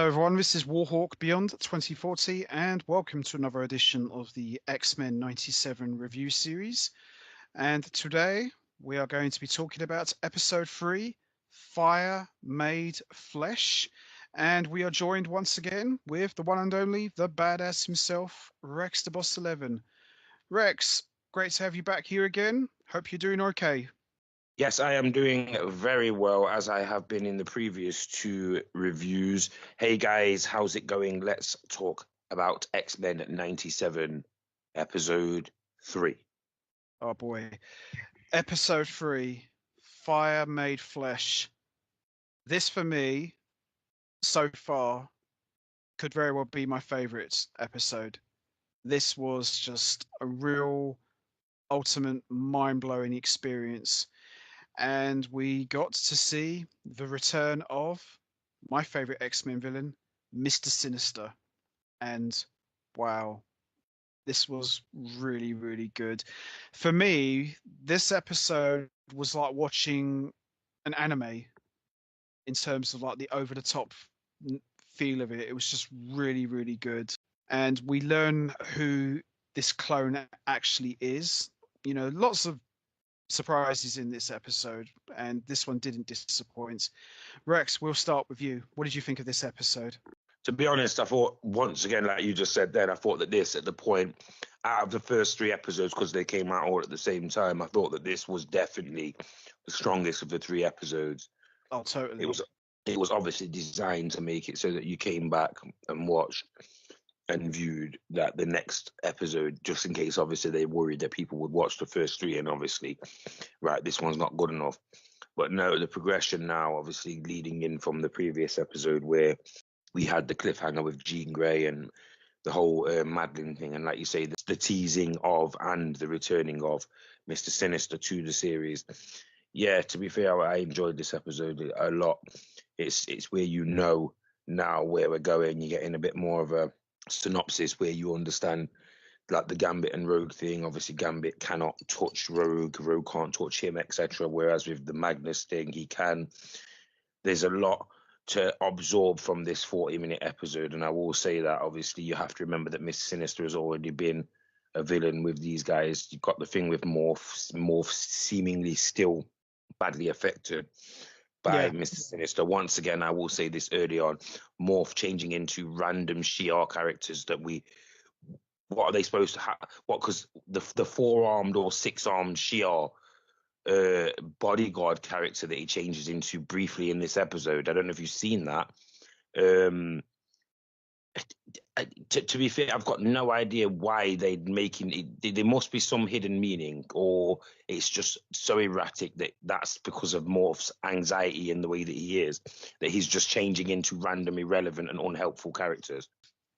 Hello, everyone. This is Warhawk Beyond 2040, and welcome to another edition of the X-Men 97 review series. And today we are going to be talking about episode 3, Fire Made Flesh. And we are joined once again with the one and only, the badass himself, Rex the Boss 11. Rex, great to have you back here again. Hope you're doing okay. Yes, I am doing very well as I have been in the previous two reviews. Hey guys, how's it going? Let's talk about X-Men 97, episode 3. Oh boy. Episode 3, Fire Made Flesh. This for me so far could very well be my favorite episode. This was just a real ultimate mind-blowing experience, and we got to see the return of my favorite X-Men villain, Mr. Sinister. And wow, this was really, really good. For me, this episode was like watching an anime in terms of like the over-the-top feel of it. It was just really, really good. And we learn who this clone actually is. You know, lots of surprises in this episode, and this one didn't disappoint. Rex, we'll start with you. What did you think of this episode? To be honest, I thought, once again, like you just said then, I thought that this, at the point, out of the first three episodes, because they came out all at the same time, I thought that this was definitely the strongest of the three episodes. Oh, It totally. was it was obviously designed to make it so that you came back and watched and viewed that the next episode, just in case obviously they worried that people would watch the first three and obviously, right, this one's not good enough. But no, the progression now, obviously leading in from the previous episode where we had the cliffhanger with Jean Grey and the whole Madeline thing, and like you say, the teasing of and the returning of Mr. Sinister to the series. Yeah, to be fair, I enjoyed this episode a lot. It's where you know now where we're going. You're getting a bit more of a synopsis where you understand like the Gambit and Rogue thing. Obviously, Gambit cannot touch Rogue, Rogue can't touch him, etc. Whereas with the Magnus thing, he can. There's a lot to absorb from this 40-minute episode, and I will say that obviously you have to remember that Mr. Sinister has already been a villain with these guys. You've got the thing with Morph seemingly still badly affected by Yeah. Mr. Sinister. Once again, I will say this early on, Morph changing into random Shi'ar characters that what are they supposed to have? What, because the four-armed or six-armed Shi'ar bodyguard character that he changes into briefly in this episode, I don't know if you've seen that. Um, to be fair, I've got no idea why they're making it. There must be some hidden meaning, or it's just so erratic that that's because of Morph's anxiety and the way that he is, that he's just changing into random, irrelevant, and unhelpful characters.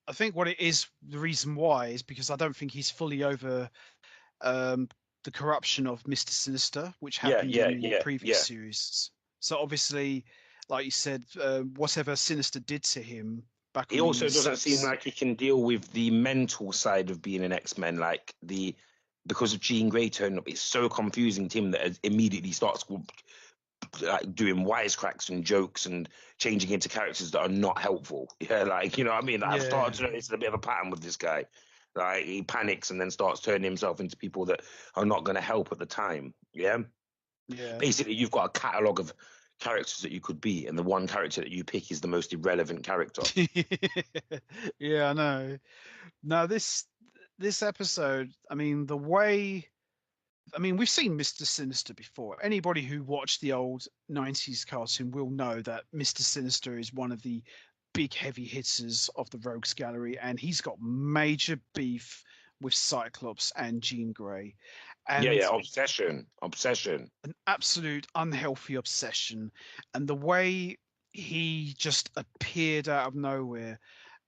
I think what it is, the reason why is because I don't think he's fully over um, the corruption of Mr. Sinister, which Yeah, happened yeah, in the yeah, previous yeah. series. So obviously, like you said, whatever Sinister did to him back He on also the doesn't seem six. like he can deal with the mental side of being an X-Men, because of Jean Grey turning up. It's so confusing to him that it immediately starts like doing wisecracks and jokes and changing into characters that are not helpful. Yeah, like, you know what I mean? Like, I've started Yeah, to notice a bit of a pattern with this guy. Like, he panics and then starts turning himself into people that are not going to help at the time. Yeah. yeah. Basically, you've got a catalogue of characters that you could be, and the one character that you pick is the most irrelevant character. Yeah, I know. Now this episode, I mean, the way I mean, we've seen Mr. Sinister before. Anybody who watched the old 90s cartoon will know that Mr. Sinister is one of the big heavy hitters of the Rogues Gallery, and he's got major beef with Cyclops and Jean Grey. Yeah, And yeah, obsession. an absolute unhealthy obsession. And the way he just appeared out of nowhere,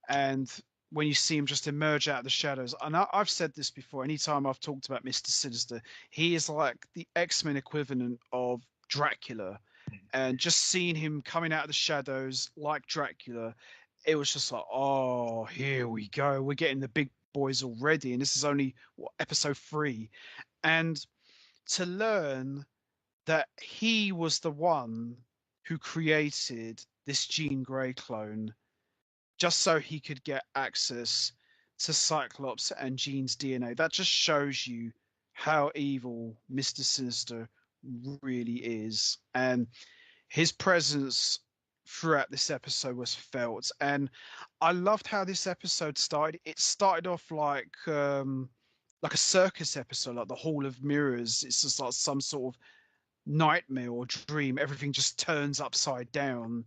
and when you see him just emerge out of the shadows, and I've said this before, anytime I've talked about Mr. Sinister, he is like the X-Men equivalent of Dracula. And just seeing him coming out of the shadows like Dracula, it was just like, oh, here we go. We're getting the big boys already. And this is only what, episode 3. And to learn that he was the one who created this Jean Grey clone, just so he could get access to Cyclops and Jean's DNA. That just shows you how evil Mr. Sinister really is. And his presence throughout this episode was felt. And I loved how this episode started. It started off like a circus episode, like the Hall of Mirrors. It's just like some sort of nightmare or dream. Everything just turns upside down.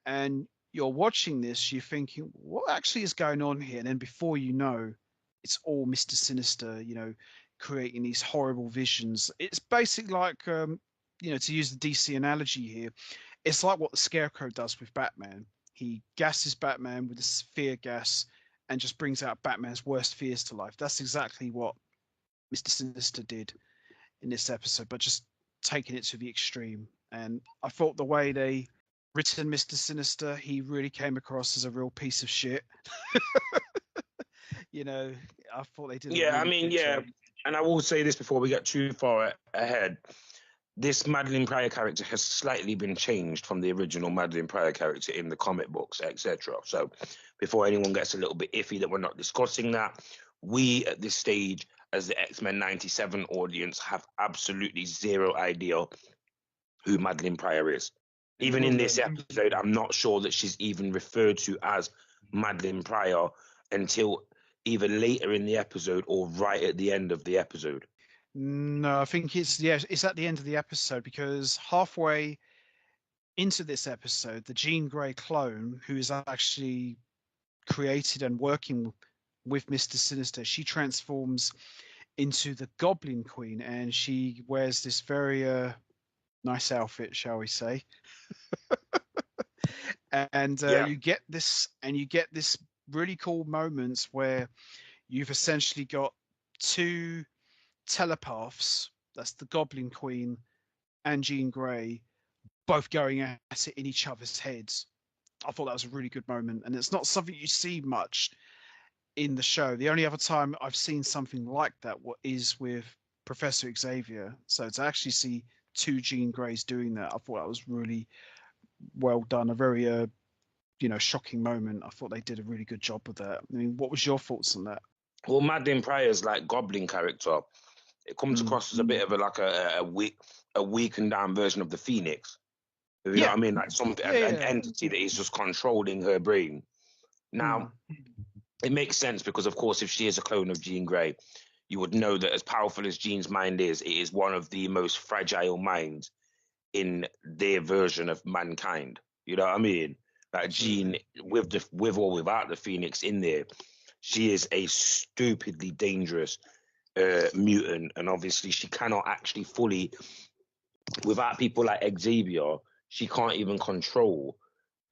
And you're watching this, you're thinking, what actually is going on here? And then before you know, it's all Mr. Sinister, creating these horrible visions. It's basically like, to use the DC analogy here, it's like what the Scarecrow does with Batman. He gasses Batman with this fear gas and just brings out Batman's worst fears to life. That's exactly what Mr. Sinister did in this episode, but just taking it to the extreme. And I thought the way they written Mr. Sinister, he really came across as a real piece of shit. I thought they did. Yeah, and I will say this before we get too far ahead. This Madeline Pryor character has slightly been changed from the original Madeline Pryor character in the comic books, etc. So before anyone gets a little bit iffy that we're not discussing that, we at this stage, as the X-Men 97 audience, have absolutely zero idea who Madeline Pryor is. Even in this episode, I'm not sure that she's even referred to as Madeline Pryor until either later in the episode or right at the end of the episode. No, I think it's at the end of the episode, because halfway into this episode, the Jean Grey clone, who is actually created and working with Mr. Sinister, she transforms into the Goblin Queen, and she wears this very nice outfit, shall we say. And you get this really cool moments where you've essentially got two telepaths, that's the Goblin Queen and Jean Grey, both going at it in each other's heads. I thought that was a really good moment, and it's not something you see much in the show. The only other time I've seen something like that is with Professor Xavier. So to actually see two Jean Greys doing that, I thought that was really well done. A very shocking moment. I thought they did a really good job with that. I mean, what was your thoughts on that? Well, Madeline Pryor's like Goblin character, it comes across as a bit of a weakened down version of the Phoenix. You know what I mean? Like an entity that is just controlling her brain. Now, it makes sense because, of course, if she is a clone of Jean Grey, you would know that as powerful as Jean's mind is, it is one of the most fragile minds in their version of mankind. You know what I mean? Like Jean, with or without the Phoenix in there, she is a stupidly dangerous mutant, and obviously she cannot actually fully, without people like Xavier, she can't even control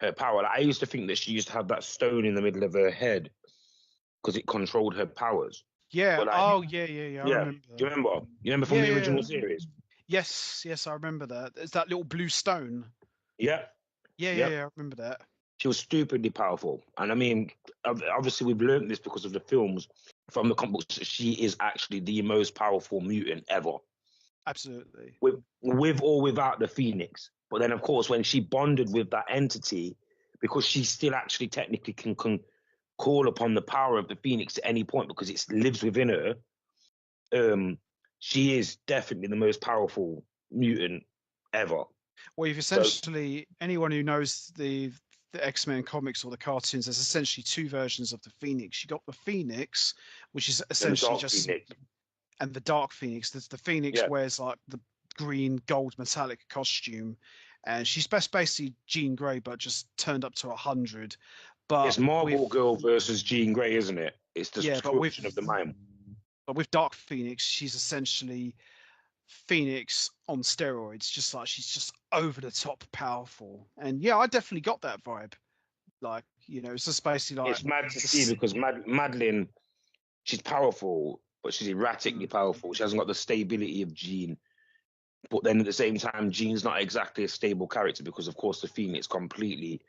her power. Like, I used to think that she used to have that stone in the middle of her head because it controlled her powers. Yeah. Like, I remember. Do you remember? You remember from the original series? Yes, I remember that. It's that little blue stone. Yeah. Yeah, I remember that. She was stupidly powerful. And I mean, obviously we've learned this because of the films from the comic books. She is actually the most powerful mutant ever. Absolutely. With or without the Phoenix. But then, of course, when she bonded with that entity, because she still actually technically can call upon the power of the Phoenix at any point because it lives within her, she is definitely the most powerful mutant ever. Well, you've essentially, anyone who knows the X-Men comics or the cartoons, there's essentially two versions of the Phoenix. You got the Phoenix, which is essentially just Phoenix. And the Dark Phoenix. The Phoenix wears like the green gold metallic costume, and she's basically Jean Grey but just turned up to 100. But it's Marvel Girl versus Jean Grey, isn't it? It's the description of the mind. But with Dark Phoenix, she's essentially Phoenix on steroids, just like she's just over the top powerful. And yeah, I definitely got that vibe. Like, it's just basically like, it's mad to see because Madeline, she's powerful, but she's erratically powerful. She hasn't got the stability of Jean. But then at the same time, Jean's not exactly a stable character because, of course, the Phoenix completely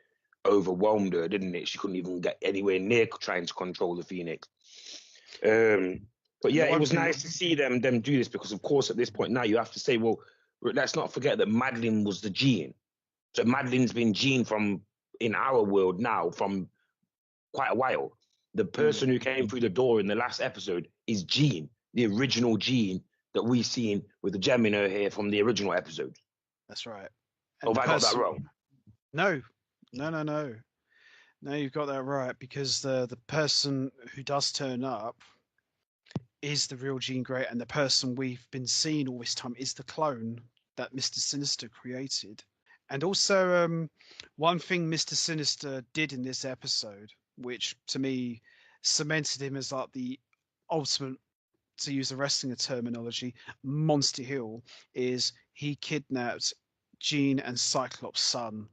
overwhelmed her, didn't it? She couldn't even get anywhere near trying to control the Phoenix. But yeah, it was nice to see them do this because, of course, at this point now you have to say, well, let's not forget that Madeline was the Jean. So Madeline's been Jean from in our world now from quite a while. The person who came through the door in the last episode is Jean, the original Jean that we seen with the gem in her hair from the original episode. That's right. Or have I got that wrong? No. No, you've got that right, because the person who does turn up is the real Jean Grey, and the person we've been seeing all this time is the clone that Mr. Sinister created. And also, one thing Mr. Sinister did in this episode, which to me cemented him as like the ultimate, to use the wrestling terminology, monster heel, is he kidnapped Jean and Cyclops' son.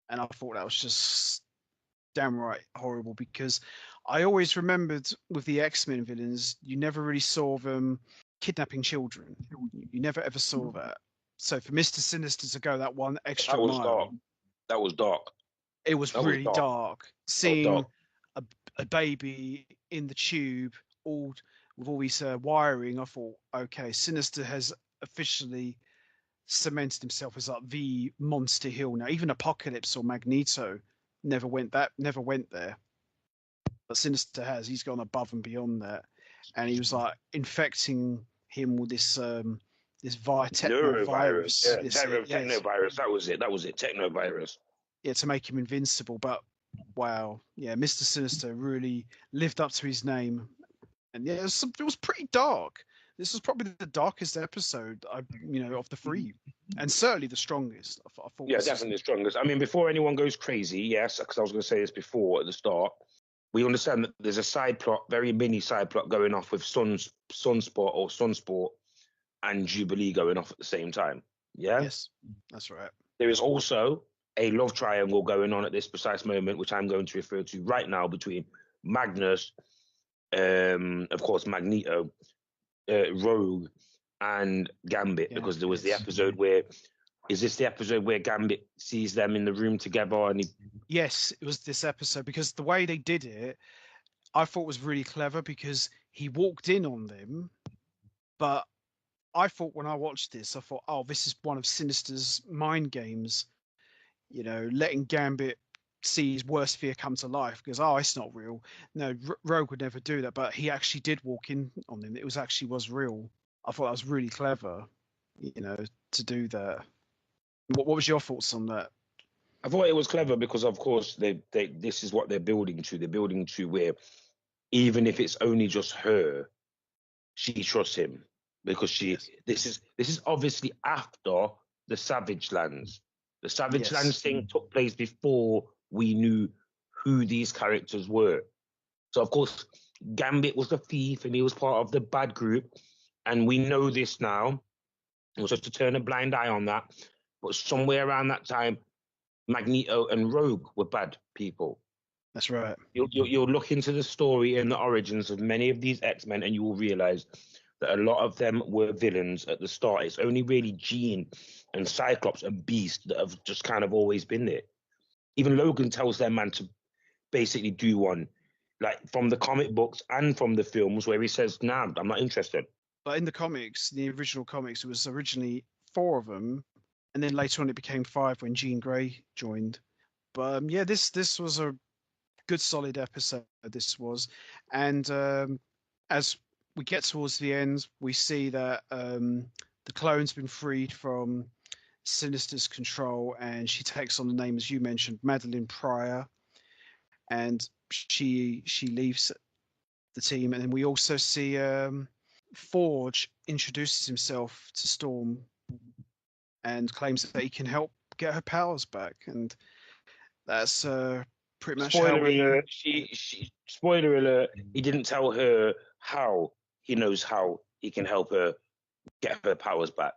And I thought that was just downright horrible, because I always remembered with the X-Men villains, you never really saw them kidnapping children. You never ever saw that. So for Mr. Sinister to go that one extra mile, dark. That was dark. It was really dark. Seeing a baby in the tube, all with all these wiring, I thought, okay, Sinister has officially cemented himself as like the monster heel now. Even Apocalypse or Magneto never went there, but Sinister has. He's gone above and beyond that, and he was like infecting him with this this technovirus. Yeah, technovirus. That was it. Technovirus. Yeah, to make him invincible. But wow, yeah, Mr. Sinister really lived up to his name, and yeah, it was pretty dark. This was probably the darkest episode of the three, and certainly the strongest. I thought. Yeah, definitely the strongest. I mean, before anyone goes crazy, yes, because I was going to say this before at the start. We understand that there's a side plot, very mini side plot going off with Sunspot and Jubilee going off at the same time. Yeah? Yes, that's right. There is also a love triangle going on at this precise moment, which I'm going to refer to right now, between Magnus, of course, Magneto, Rogue, and Gambit, because there was the episode where... Is this the episode where Gambit sees them in the room together? And Yes, it was this episode, because the way they did it, I thought was really clever, because he walked in on them, but I thought when I watched this, I thought, oh, this is one of Sinister's mind games, letting Gambit see his worst fear come to life, because, oh, it's not real. No, Rogue would never do that, but he actually did walk in on him. It was real. I thought that was really clever, to do that. What was your thoughts on that? I thought it was clever because, of course, this is what they're building to. They're building to where, even if it's only just her, she trusts him, because this is obviously after the Savage Lands. The Savage Lands thing took place before we knew who these characters were. So, of course, Gambit was the thief and he was part of the bad group, and we know this now. It was just to turn a blind eye on that. But somewhere around that time, Magneto and Rogue were bad people. That's right. You'll look into the story and the origins of many of these X-Men, and you will realize that a lot of them were villains at the start. It's only really Jean and Cyclops and Beast that have just kind of always been there. Even Logan tells their man to basically do one, like from the comic books and from the films, where he says, "Nah, I'm not interested." But in the comics, the original comics, it was originally 4 of them, and then later on it became 5 when Jean Grey joined. But this was a good solid episode. This was, and as we get towards the end, we see that the clone's been freed from Sinister's control, and she takes on the name, as you mentioned, Madeline Pryor, and she leaves the team. And then we also see Forge introduces himself to Storm and claims that he can help get her powers back, and that's pretty much spoiler alert. Spoiler alert. He didn't tell her how. He knows how he can help her get her powers back,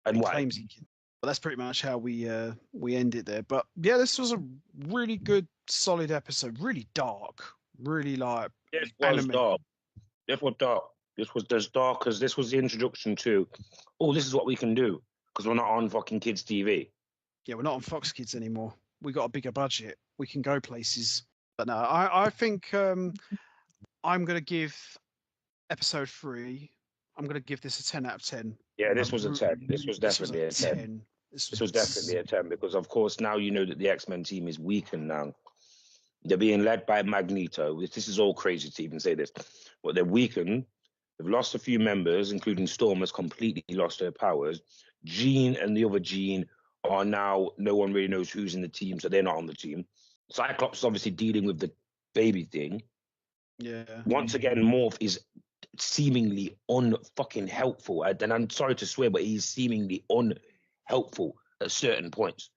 and why. Claims he can. But that's pretty much how we end it there. But yeah, this was a really good, solid episode. Really dark. Really like. This was dark. This was dark. This was as dark as this was the introduction to. Oh, this is what we can do. Because we're not on fucking kids' TV. Yeah, we're not on Fox Kids anymore. We got a bigger budget. We can go places. But no, I think I'm going to give episode 3. I'm going to give this a 10 out of 10. Yeah, this was a 10. This was definitely a 10. This was definitely a 10 because, of course, now you know that the X-Men team is weakened now. They're being led by Magneto. This is all crazy to even say this, but they're weakened. They've lost a few members, including Storm has completely lost her powers. Jean and the other Jean are now, no one really knows who's in the team, so they're not on the team. Cyclops is obviously dealing with the baby thing. Yeah. Once again, Morph is seemingly unfucking helpful. And I'm sorry to swear, but he's seemingly unhelpful at certain points.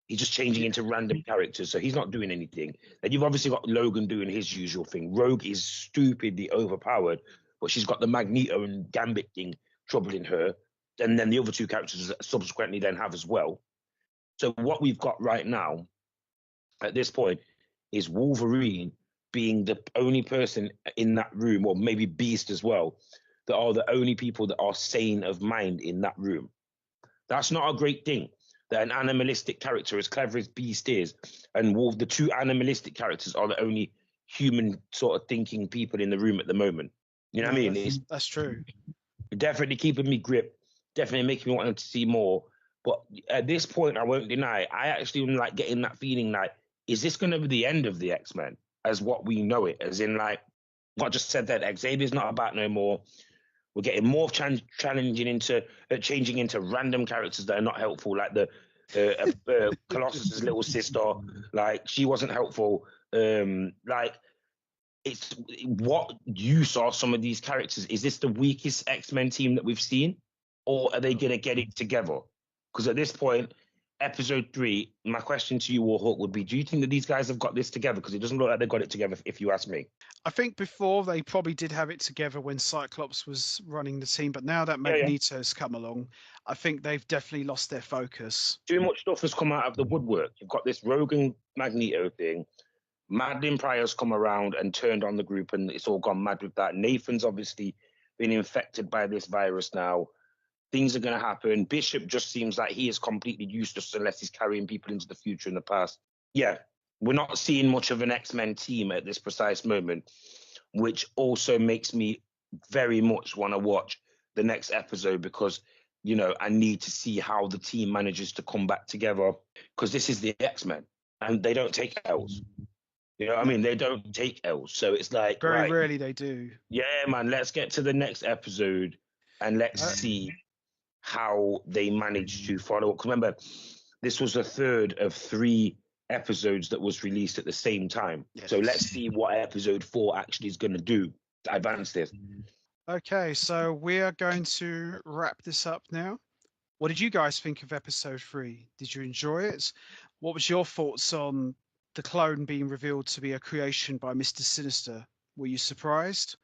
He's just changing into random characters, so he's not doing anything. Then you've obviously got Logan doing his usual thing. Rogue is stupidly overpowered, but she's got the Magneto and Gambit thing troubling her. And then the other two characters subsequently then have as well. So what we've got right now, at this point, is Wolverine being the only person in that room, or maybe Beast as well, that are the only people that are sane of mind in that room. That's not a great thing. That an animalistic character, as clever as Beast is, and Wolf, the two animalistic characters are the only human sort of thinking people in the room at the moment. You know what I mean? That's true. Definitely keeping me gripped, definitely making me want to see more. But at this point, I won't deny, I actually am like getting that feeling like, is this going to be the end of the X-Men as what we know it? As in, like, what I just said that Xavier's not about no more. We're getting more changing into random characters that are not helpful, like the Colossus's little sister. Like, she wasn't helpful. Like, it's what you saw. Some of these characters. Is this the weakest X-Men team that we've seen, or are they gonna get it together? Because at this point, episode 3, my question to you, Warhawk, would be: do you think that these guys have got this together? Because it doesn't look like they've got it together, if you ask me. I think before they probably did have it together when Cyclops was running the team, but now that Magneto's come along, I think they've definitely lost their focus. Too much stuff has come out of the woodwork. You've got this Rogan Magneto thing. Madeline Pryor's come around and turned on the group, and it's all gone mad with that. Nathan's obviously been infected by this virus now. Things are going to happen. Bishop just seems like he is completely useless unless he's carrying people into the future and the past. Yeah, we're not seeing much of an X-Men team at this precise moment, which also makes me very much want to watch the next episode because, you know, I need to see how the team manages to come back together because this is the X-Men and they don't take L's. You know what I mean? They don't take L's. So it's like, very rarely they do. Yeah, man, let's get to the next episode and let's see how they managed to follow up. Because remember, this was the third of 3 episodes that was released at the same time. Yes. So let's see what episode 4 actually is going to do to advance this. Okay, so we are going to wrap this up now. What did you guys think of episode 3? Did you enjoy it? What was your thoughts on the clone being revealed to be a creation by Mr. Sinister? Were you surprised?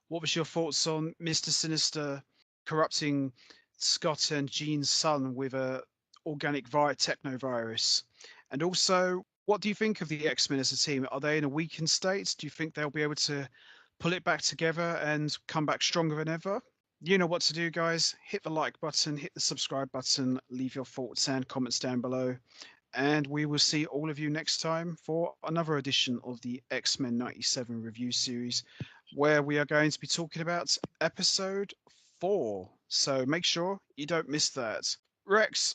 What was your thoughts on Mr. Sinister corrupting Scott and Jean's son with a organic technovirus? And also, what do you think of the X-Men as a team? Are they in a weakened state? Do you think they'll be able to pull it back together and come back stronger than ever? You know what to do, guys. Hit the like button, hit the subscribe button, leave your thoughts and comments down below. And we will see all of you next time for another edition of the X-Men 97 review series, where we are going to be talking about episode 4. So make sure you don't miss that. Rex,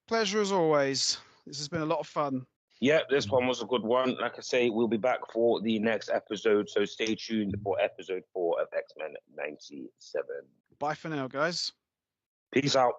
pleasure as always. This has been a lot of fun. Yeah, this one was a good one. Like I say, we'll be back for the next episode, so stay tuned for episode 4 of X-Men 97. Bye for now, guys. Peace out.